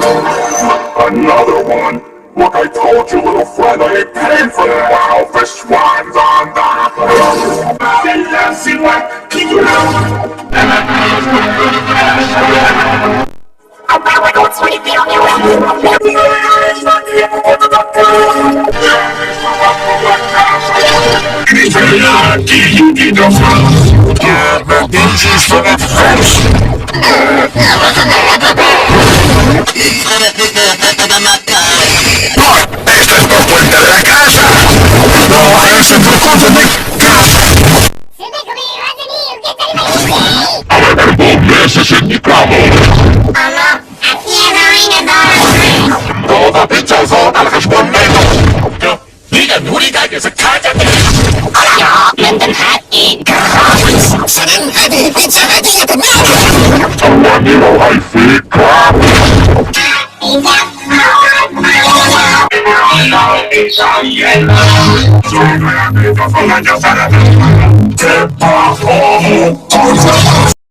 Another one? Look, I told you, little friend, I ain't paying for that. Wow, the swan's on the Este es por cuenta de la casa. No, ese es por cuenta de casa. Meses indicado. Toda pizza zona al respondendo. 이건 우리가 여기서 가자네. London hat in gratis. Senin hadi pizza hadi yapın. Someone you I feel crap. Pizza yellow.